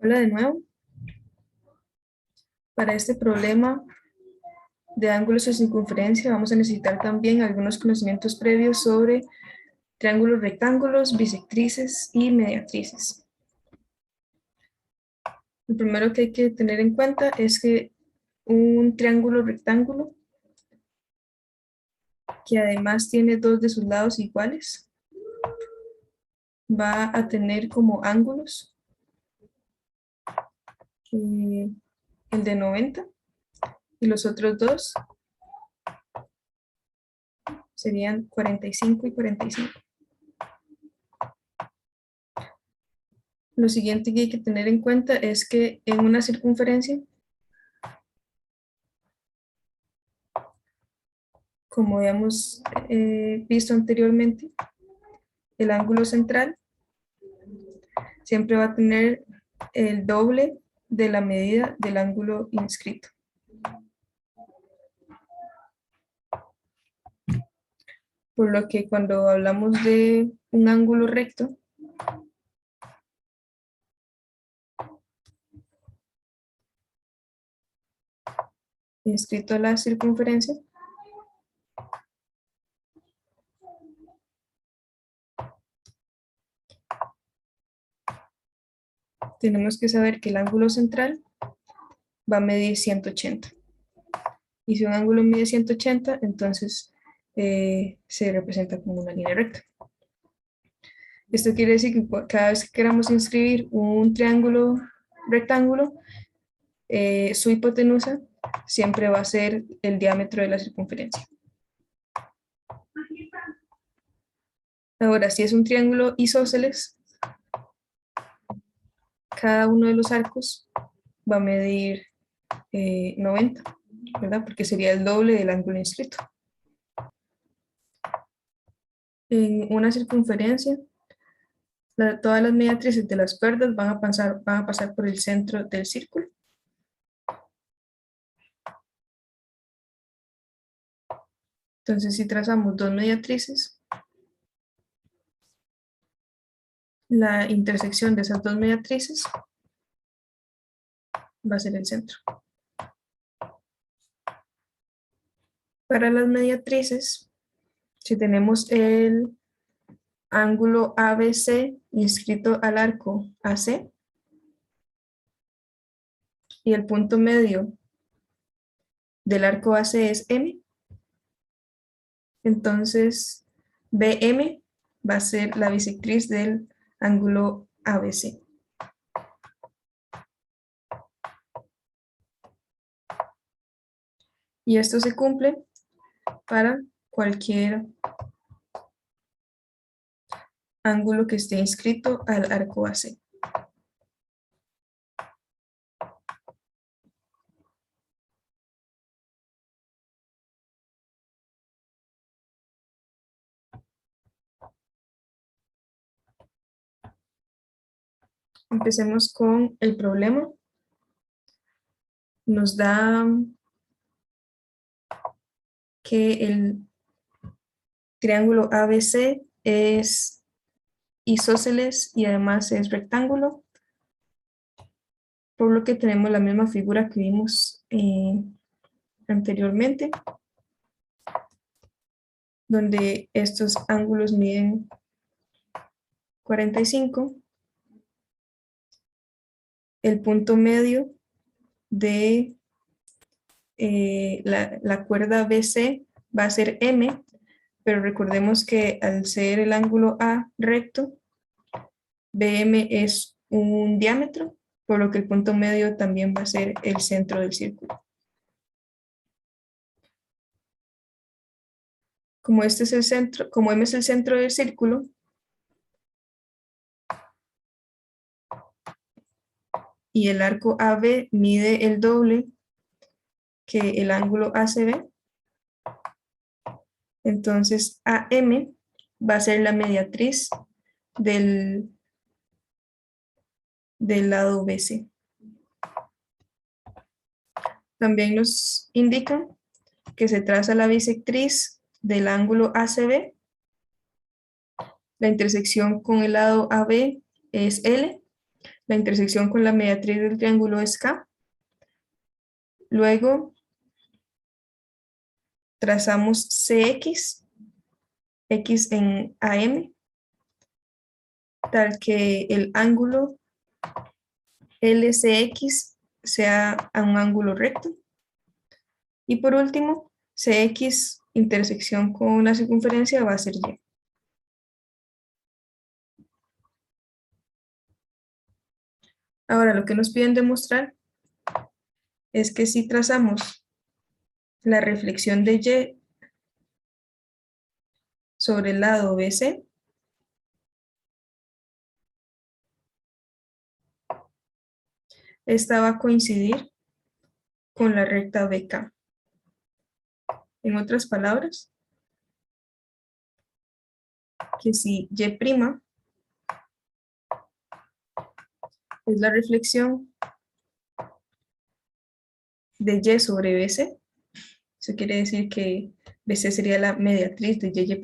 Hola de nuevo. Para este problema de ángulos de circunferencia vamos a necesitar también algunos conocimientos previos sobre triángulos rectángulos, bisectrices y mediatrices. Lo primero que hay que tener en cuenta es que un triángulo rectángulo, que además tiene dos de sus lados iguales, va a tener como ángulos el de 90 y los otros dos serían 45 y 45. Lo siguiente que hay que tener en cuenta es que en una circunferencia, como habíamos visto anteriormente, el ángulo central siempre va a tener el doble de la medida del ángulo inscrito. Por lo que cuando hablamos de un ángulo recto, inscrito a la circunferencia, tenemos que saber que el ángulo central va a medir 180. Y si un ángulo mide 180, entonces se representa como una línea recta. Esto quiere decir que cada vez que queramos inscribir un triángulo rectángulo, su hipotenusa siempre va a ser el diámetro de la circunferencia. Ahora, si es un triángulo isósceles, cada uno de los arcos va a medir 90, ¿verdad? Porque sería el doble del ángulo inscrito. En una circunferencia, todas las mediatrices de las cuerdas van a pasar por el centro del círculo. Entonces, si trazamos dos mediatrices, la intersección de esas dos mediatrices va a ser el centro. Para las mediatrices, si tenemos el ángulo ABC inscrito al arco AC y el punto medio del arco AC es M, entonces BM va a ser la bisectriz del ángulo ABC. Y esto se cumple para cualquier ángulo que esté inscrito al arco AC. Empecemos con el problema. Nos da que el triángulo ABC es isósceles y además es rectángulo, por lo que tenemos la misma figura que vimos anteriormente, donde estos ángulos miden 45, el punto medio de la cuerda BC va a ser M, pero recordemos que al ser el ángulo A recto, BM es un diámetro, por lo que el punto medio también va a ser el centro del círculo. Como este es el centro, como M es el centro del círculo, y el arco AB mide el doble que el ángulo ACB, entonces AM va a ser la mediatriz del lado BC. También nos indica que se traza la bisectriz del ángulo ACB. La intersección con el lado AB es L, La intersección con la mediatriz del triángulo es K. Luego trazamos CX, X en AM, tal que el ángulo LCX sea a un ángulo recto. Y por último, CX intersección con la circunferencia va a ser Y. Ahora, lo que nos piden demostrar es que si trazamos la reflexión de Y sobre el lado BC, esta va a coincidir con la recta BK. En otras palabras, que si Y' es la reflexión de Y sobre BC, eso quiere decir que BC sería la mediatriz de Y',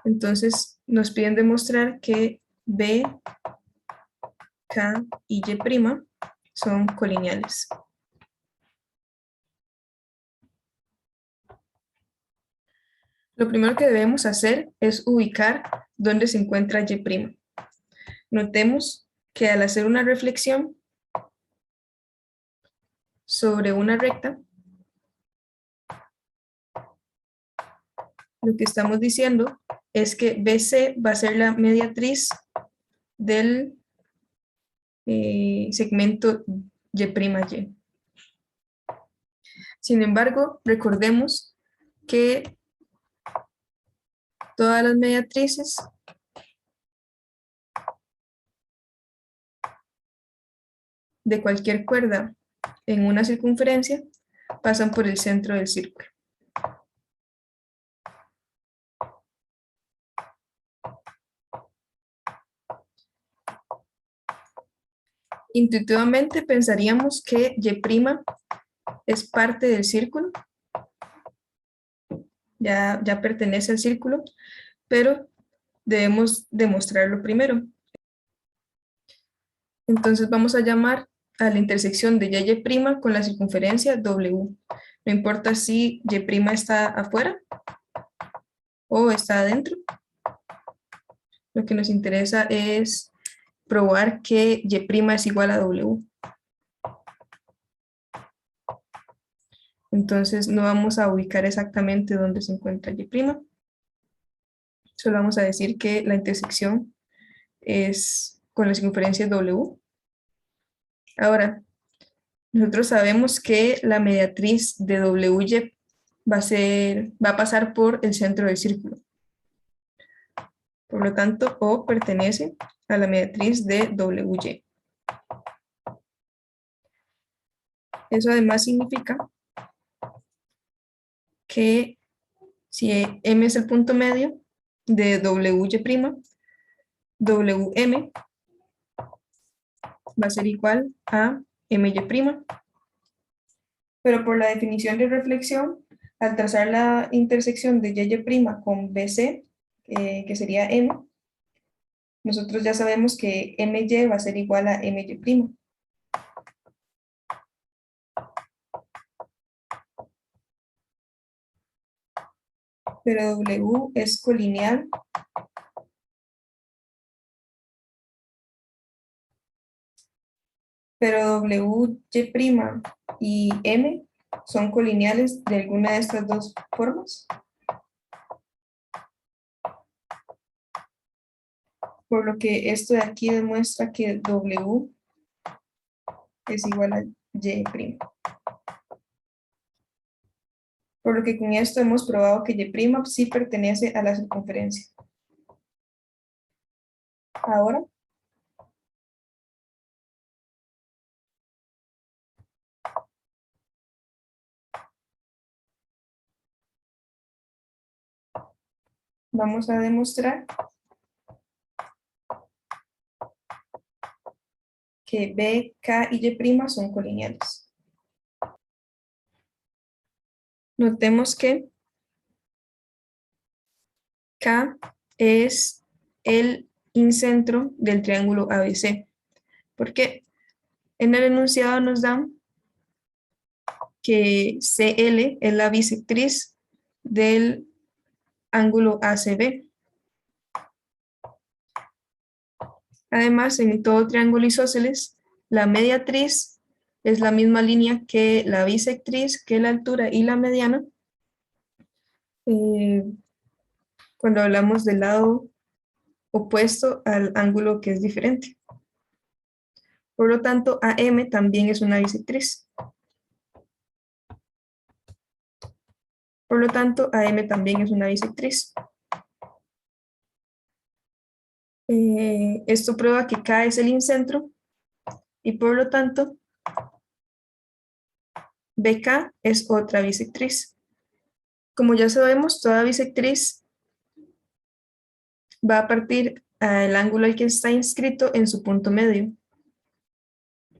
entonces nos piden demostrar que B, K y Y' son colineales. Lo primero que debemos hacer es ubicar dónde se encuentra Y'. Notemos que al hacer una reflexión sobre una recta, lo que estamos diciendo es que BC va a ser la mediatriz del segmento Y'. Sin embargo, recordemos que todas las mediatrices de cualquier cuerda en una circunferencia pasan por el centro del círculo. Intuitivamente pensaríamos que Y' es parte del círculo, ya pertenece al círculo, pero debemos demostrarlo primero. Entonces vamos a llamar a la intersección de Y' con la circunferencia W. No importa si Y' está afuera o está adentro. Lo que nos interesa es probar que Y' es igual a W. Entonces no vamos a ubicar exactamente dónde se encuentra Y'. Solo vamos a decir que la intersección es con la circunferencia W. Ahora, nosotros sabemos que la mediatriz de WY va a pasar por el centro del círculo. Por lo tanto, O pertenece a la mediatriz de WY. Eso además significa que si M es el punto medio de WY', WM va a ser igual a MY'. Pero por la definición de reflexión, al trazar la intersección de Y' con BC, que sería M, nosotros ya sabemos que MY va a ser igual a MY'. Pero W es colineal pero WY' y M son colineales de alguna de estas dos formas. Por lo que esto de aquí demuestra que W es igual a Y'. Por lo que con esto hemos probado que Y' sí pertenece a la circunferencia. Ahora vamos a demostrar que B, K y Y' son colineales. Notemos que K es el incentro del triángulo ABC. Porque en el enunciado nos dan que CL es la bisectriz del ángulo ACB. Además, en todo triángulo isósceles, la mediatriz es la misma línea que la bisectriz, que la altura y la mediana, cuando hablamos del lado opuesto al ángulo que es diferente. Por lo tanto, AM también es una bisectriz. Por lo tanto, AM también es una bisectriz. Esto prueba que K es el incentro y por lo tanto BK es otra bisectriz. Como ya sabemos, toda bisectriz va a partir al ángulo al que está inscrito en su punto medio.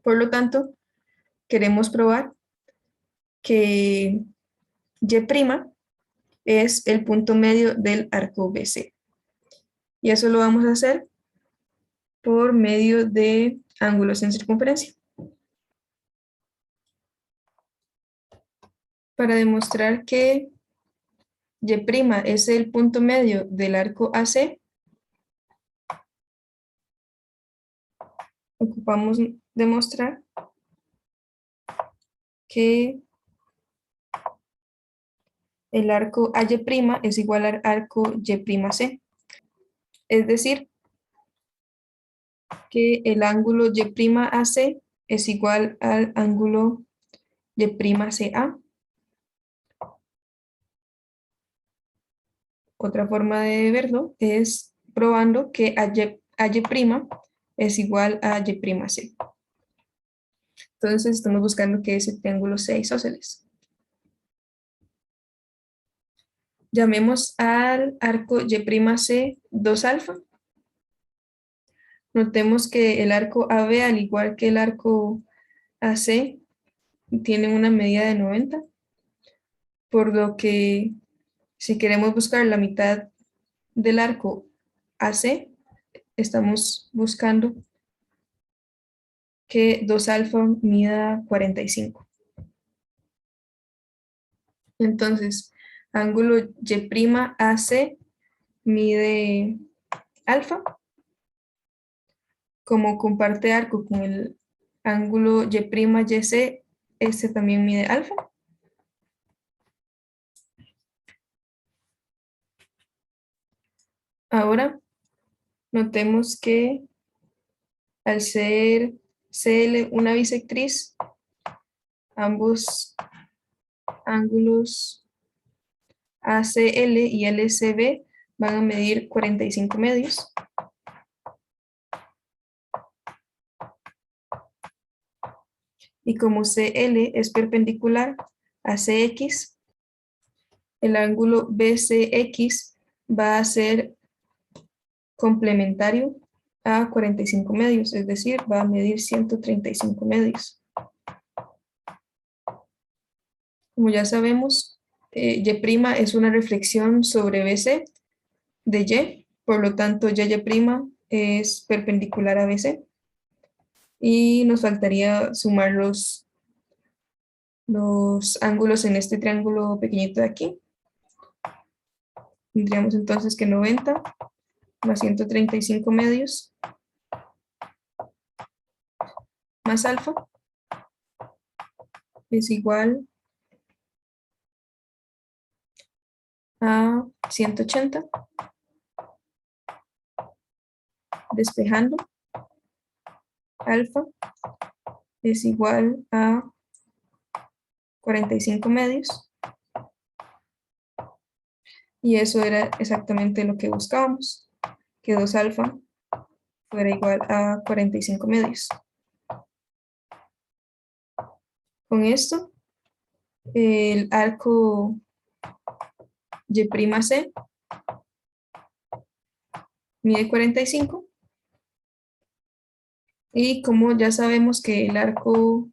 Por lo tanto, queremos probar que Y' es el punto medio del arco BC. Y eso lo vamos a hacer por medio de ángulos en circunferencia. Para demostrar que Y' es el punto medio del arco AC, ocupamos demostrar que el arco AY' es igual al arco Y'C. Es decir, que el ángulo Y'AC es igual al ángulo Y'CA. Otra forma de verlo es probando que AY' es igual a Y'C. Entonces estamos buscando que ese triángulo sea isósceles. Llamemos al arco Y'C 2 alfa. Notemos que el arco AB, al igual que el arco AC, tienen una medida de 90, por lo que si queremos buscar la mitad del arco AC, estamos buscando que 2 alfa mida 45. Entonces, ángulo Y'AC mide alfa. Como comparte arco con el ángulo Y'YC, este también mide alfa. Ahora, notemos que al ser CL una bisectriz, ambos ángulos ACL y LCB van a medir 45 medios. Y como CL es perpendicular a CX, el ángulo BCX va a ser complementario a 45 medios, es decir, va a medir 135 medios. Como ya sabemos, Y' es una reflexión sobre BC de Y, por lo tanto Y' es perpendicular a BC. Y nos faltaría sumar los ángulos en este triángulo pequeñito de aquí. Tendríamos entonces que 90 más 135 medios más alfa es igual a 180. Despejando, alfa es igual a 45 medios. Y eso era exactamente lo que buscábamos, que 2 alfa fuera igual a 45 medios. Con esto, el arco Y'C mide 45. Y como ya sabemos que el arco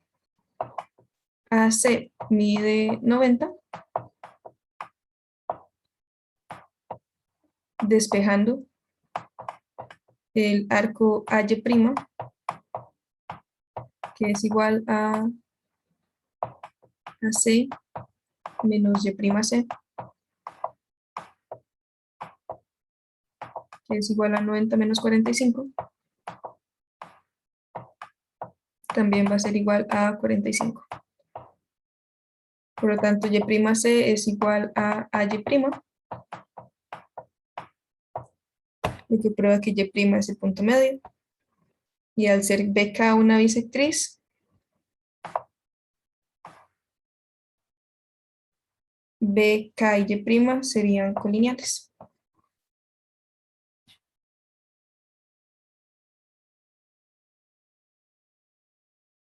AC mide 90, despejando, el arco AY', que es igual a C menos Y'C, que es igual a 90 menos 45, también va a ser igual a 45. Por lo tanto, Y'C es igual a AY', lo que prueba que Y' es el punto medio. Y al ser BK una bisectriz, BK y Y' serían colineales.